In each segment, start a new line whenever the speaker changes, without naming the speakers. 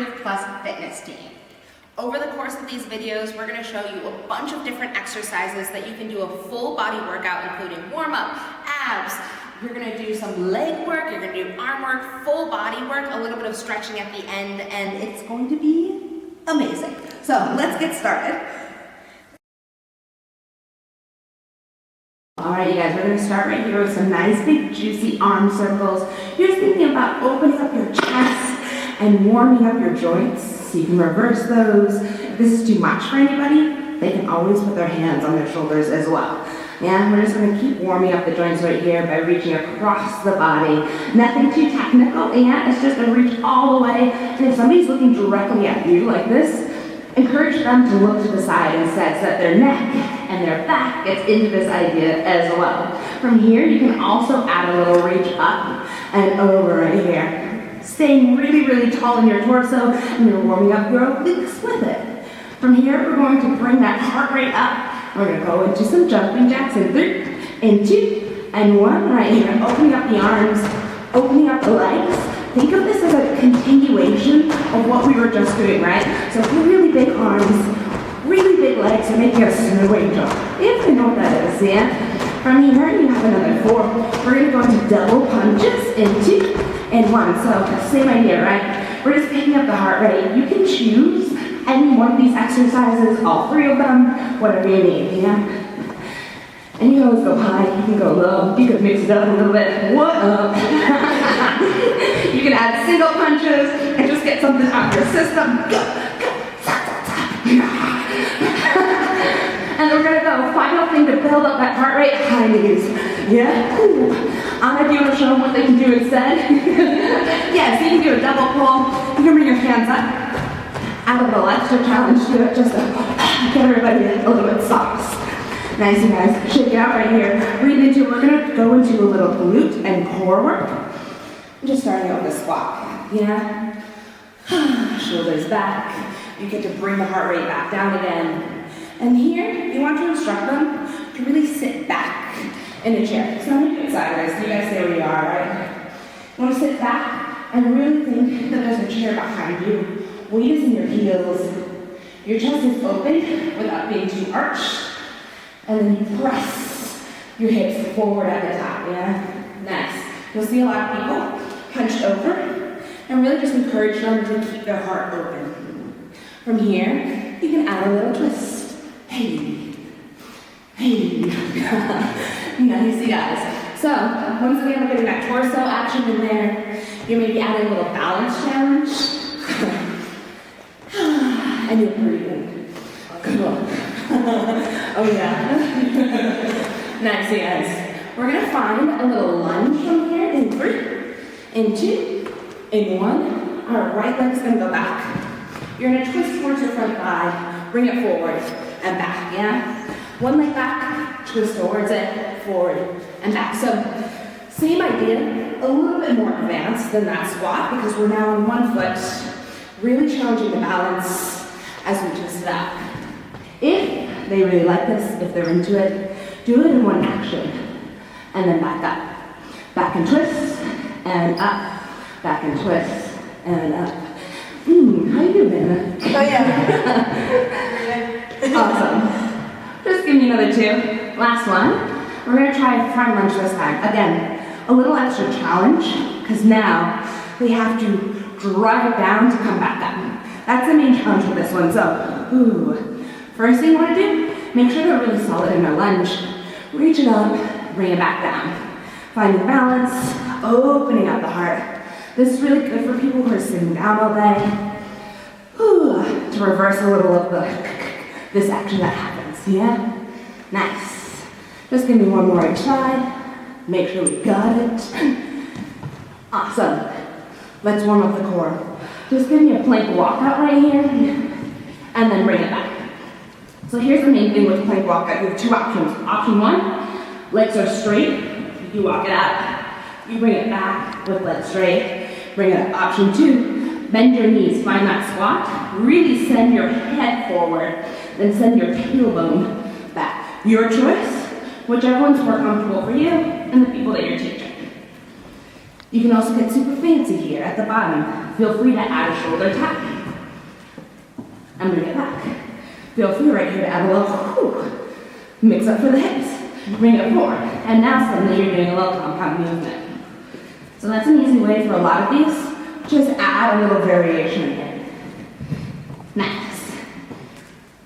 Active Plus Fitness team. Over the course of these videos, we're going to show you a bunch of different exercises that you can do a full body workout, including warm-up, abs. You're going to do some leg work, you're going to do arm work, full body work, a little bit of stretching at the end, and it's going to be amazing. So let's get started. All right, you guys, we're going to start right here with some nice big juicy arm circles. You're just thinking about opening up your chest and warming up your joints, so you can reverse those. If this is too much for anybody, they can always put their hands on their shoulders as well. Yeah, we're just going to keep warming up the joints right here by reaching across the body. Nothing too technical, yeah, it's just a reach all the way. And if somebody's looking directly at you like this, encourage them to look to the side instead so that their neck and their back gets into this idea as well. From here, you can also add a little reach up and over right here. Staying really, really tall in your torso, and you're warming up your obliques with it. From here, we're going to bring that heart rate up. We're going to go into some jumping jacks in 3, in 2, and 1 right here. Opening up the arms, opening up the legs. Think of this as a continuation of what we were just doing, right? So really big arms, really big legs, and making a snowing jump. If you know what that is, yeah? From here, you have another 4. We're going to go into double punches in 2 and 1. So same idea, right? We're just picking up the heart rate. You can choose any one of these exercises, all 3 of them, whatever you need, yeah? And you can always go high, you can go low, you can mix it up a little bit. What up? You can add single punches and just get something out of your system. Go, go, and we're gonna go, final thing to build up that heart rate, high knees. Yeah? Ooh. Anna, do you want to show them what they can do instead? Yeah, so you can do a double pull. You can bring your hands up. Add a little extra challenge to it, just to get everybody a little bit soft. Nice, you guys. Shake it out right here. Breathe into it. We're going to go into a little glute and core work. I'm just starting out with a squat. Yeah? Shoulders back. You get to bring the heart rate back down again. And here, you want to instruct them to really sit back in a chair. So I'm going to do it sideways. You guys stay where you are, right? You want to sit back and really think that there's a chair behind you. Weight is in your heels. Your chest is open without being too arched. And then you press your hips forward at the top, yeah? Nice. You'll see a lot of people hunched over and really just encourage them to keep their heart open. From here, you can add a little twist. Hey. Hey. Nice, you guys. So, once again, we're getting that torso action in there. You may be adding a little balance challenge. And you're breathing. Cool. Oh yeah. Nice, you guys. We're gonna find a little lunge from here in 3, in 2, in 1. Our right leg's gonna go back. You're gonna twist towards your front thigh, bring it forward and back, yeah? One leg back, twist towards it, forward and back. So, same idea, a little bit more advanced than that squat because we're now on one foot, really challenging the balance as we twist it out. If they really like this, if they're into it, do it in one action. And then back up. Back and twist, and up. Back and twist, and up. How you doing, Anna?
Oh yeah.
Awesome. Just give me another 2. Last one. We're gonna try front lunge this time. Again, a little extra challenge, because now we have to drive down to come back up. That's the main challenge with this one. So, first thing you want to do, make sure they're really solid in their lunge. Reach it up, bring it back down. Finding balance, opening up the heart. This is really good for people who are sitting down all day. To reverse a little of this action that happens, yeah? Nice. Just give me one more each side. Make sure we got it. Awesome. Let's warm up the core. Just give me a plank walkout right here, and then bring it back. So here's the main thing with plank walkout. You have 2 options. Option 1, legs are straight, you walk it out. You bring it back with legs straight, bring it up. Option 2, bend your knees, find that squat, really send your head forward, then send your tailbone back. Your choice, whichever one's more comfortable for you and the people that you're teaching. You can also get super fancy here at the bottom. Feel free to add a shoulder tap and bring it back. Feel free right here to add a little mix up for the hips. Bring it forward. And now suddenly you're doing a little compound movement. So that's an easy way for a lot of these. Just add a little variation again. Nice.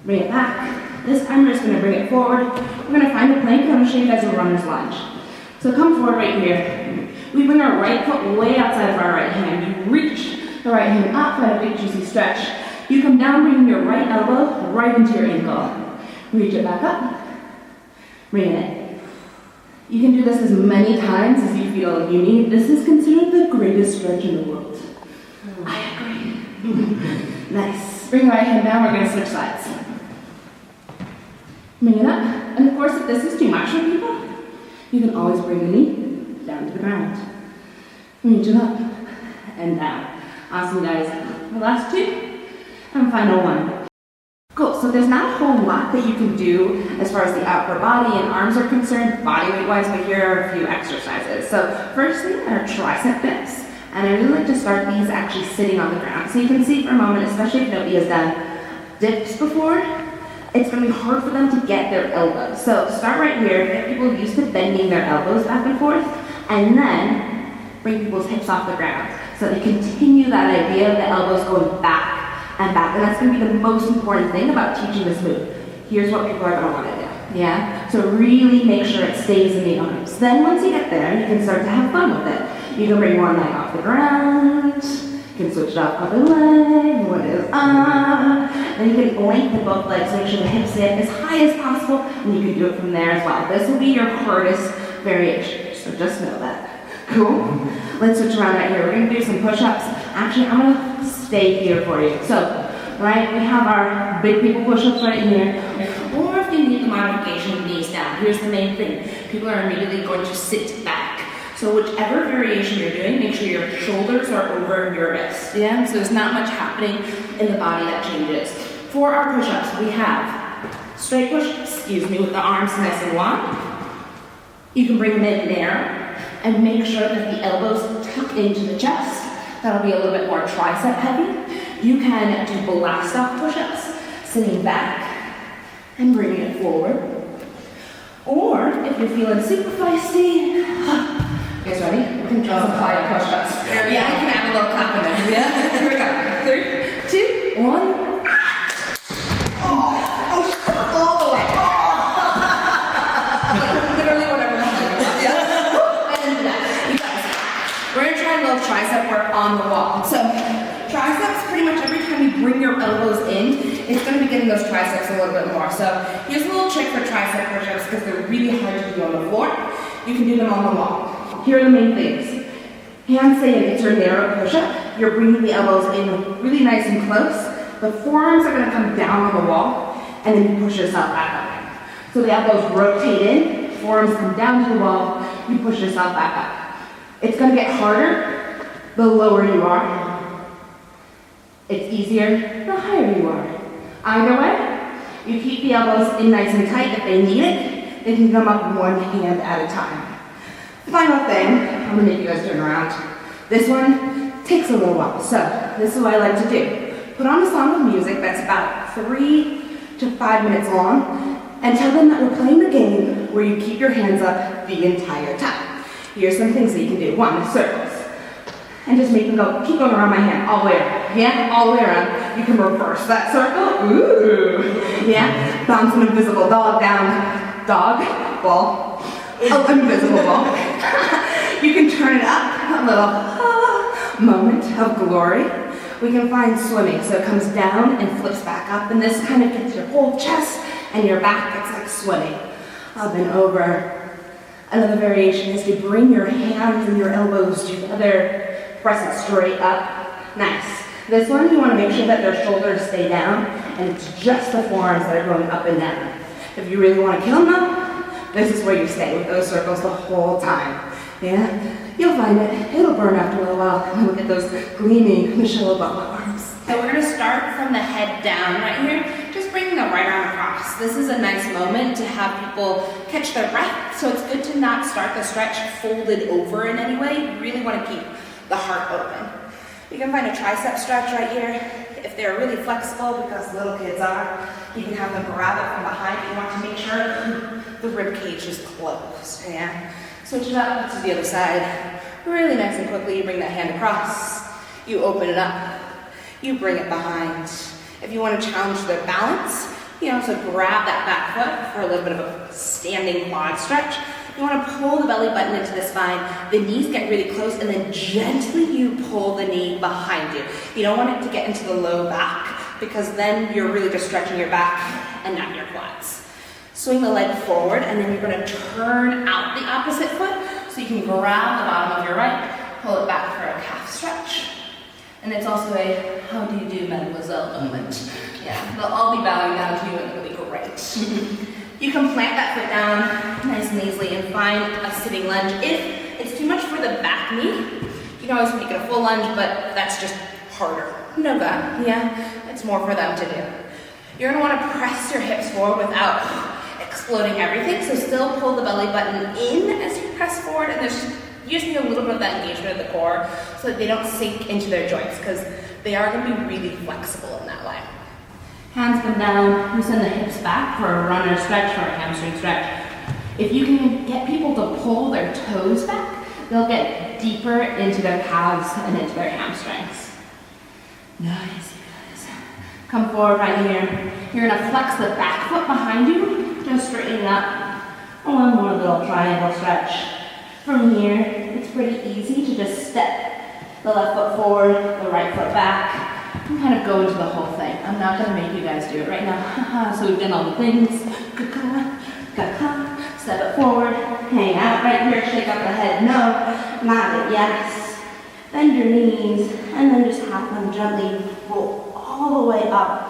Bring it back. This time we're just going to bring it forward. We're going to find a plank. I'm going to show you guys a runner's lunge. So come forward right here. We bring our right foot way outside of our right hand. You reach the right hand up, find a big juicy stretch. You come down, bringing your right elbow right into your ankle. Reach it back up. Bring it in. You can do this as many times as you feel you need. This is considered the greatest stretch in the world. I agree. Nice. Bring the right hand down. We're going to switch sides. Bring it up. And of course, if this is too much for people, you can always bring the knee down to the ground. Reach it up and down. Awesome, guys. The last two and final one. Cool, so there's not a whole lot that you can do as far as the upper body and arms are concerned, body weight wise, but here are a few exercises. So firstly, our tricep dips. And I really like to start these actually sitting on the ground. So you can see for a moment, especially if nobody has done dips before, it's going to be hard for them to get their elbows. So start right here, get people used to bending their elbows back and forth, and then bring people's hips off the ground. So they continue that idea of the elbows going back and back. And that's going to be the most important thing about teaching this move. Here's what people are going to want to do. Yeah? So really make sure it stays in the arms. Then once you get there, you can start to have fun with it. You can bring one leg off the ground. You can switch it off other leg. One is up. Then you can lengthen both legs. Make sure the hips sit as high as possible. And you can do it from there as well. This will be your hardest variation. So just know that. Cool? Let's switch around right here. We're going to do some push-ups. Actually, I'm going to stay here for you. So, right, we have our big people push-ups right here. Or if you need the modification, knees down. Here's the main thing. People are immediately going to sit back. So whichever variation you're doing, make sure your shoulders are over your wrists. Yeah? So there's not much happening in the body that changes. For our push-ups, we have straight push-ups, with the arms nice and long. You can bring them in narrow. And make sure that the elbows tuck into the chest. That'll be a little bit more tricep heavy. You can do blast off push-ups, sitting back and bringing it forward. Or if you're feeling super feisty, you guys ready? We can draw some fire push-ups. Yeah, you can have a little clap in there. Yeah, here we go. 3, 2, 1. All the way. Literally whatever. We're going to try a little tricep work on the wall. So triceps, pretty much every time you bring your elbows in, it's going to be getting those triceps a little bit more. So here's a little trick for tricep push-ups because they're really hard to do on the floor. You can do them on the wall. Here are the main things. Hands stay in. It's your narrow push-up. You're bringing the elbows in really nice and close. The forearms are going to come down on the wall, and then you push yourself back up. So the elbows rotate in, forearms come down to the wall, you push yourself back up. It's going to get harder the lower you are. It's easier the higher you are. Either way, you keep the elbows in nice and tight. If they need it, they can come up one hand at a time. Final thing, I'm going to make you guys turn around. This one takes a little while, so this is what I like to do. Put on a song of music that's about 3 to 5 minutes long and tell them that we're playing the game where you keep your hands up the entire time. Here's some things that you can do. 1, circles. And just make them go, keep going around my hand, all the way around. Yeah, all the way around. You can reverse that circle. Ooh. Yeah, bounce an invisible dog down. Dog, ball. Oh, invisible ball. You can turn it up, a little moment of glory. We can find swimming, so it comes down and flips back up, and this kind of gets your whole chest and your back. It's like swimming. Up and over. Another variation is to bring your hands and your elbows together, press it straight up. Nice. This one, you want to make sure that their shoulders stay down, and it's just the forearms that are going up and down. If you really want to kill them though, this is where you stay with those circles the whole time. Yeah? You'll find it. It'll burn after a little while, and look at those gleaming Michelle Obama arms. So we're going to start from the head down right here, just bringing the right arm across. This is a nice moment to have people catch their breath, so it's good to not start the stretch folded over in any way. You really want to keep the heart open. You can find a tricep stretch right here. if they're really flexible, because little kids are, you can have them grab it from behind. You want to make sure the rib cage is closed, yeah? Switch it up to the other side. Really nice and quickly, you bring that hand across. You open it up. You bring it behind. If you want to challenge their balance, you can also grab that back foot for a little bit of a standing quad stretch. You want to pull the belly button into the spine. The knees get really close, and then gently you pull the knee behind you. You don't want it to get into the low back, because then you're really just stretching your back and not your quads. Swing the leg forward, and then you're going to turn out the opposite foot, so you can grab the bottom of your right, pull it back for a calf stretch. And it's also a how do you do, mademoiselle moment. Yeah, they'll all be bowing down to you, and it'll be great. You can plant that foot down nice and easily and find a sitting lunge. If it's too much for the back knee, you can always make it a full lunge, but that's just harder. Know that, yeah? It's more for them to do. You're gonna wanna press your hips forward without exploding everything, so still pull the belly button in as you press forward, and you just need a little bit of that engagement of the core so that they don't sink into their joints, because they are gonna be really flexible in that way. Hands come down, you send the hips back for a runner stretch or a hamstring stretch. If you can get people to pull their toes back, they'll get deeper into their calves and into their hamstrings. Nice, you guys. Come forward right here. You're gonna flex the back foot behind you, just straighten it up. One more little triangle stretch. From here, it's pretty easy to just step the left foot forward, the right foot back, and kind of go into the whole thing. I'm not going to make you guys do it right now. So we've done all the things. Step it forward, hang out right here, shake up the head. No, not it, yes. Bend your knees, and then just have them gently roll all the way up.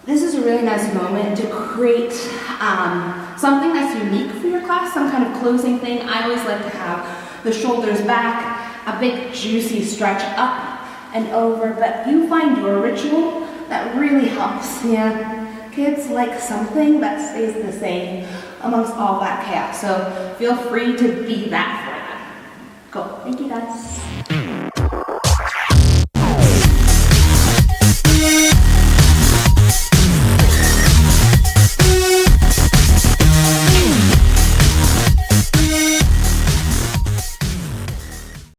This is a really nice moment to create something that's unique for your class, some kind of closing thing. I always like to have the shoulders back, a big juicy stretch up and over, but you find your ritual that really helps, yeah? Kids like something that stays the same amongst all that chaos, so feel free to be that for them. Cool, thank you guys.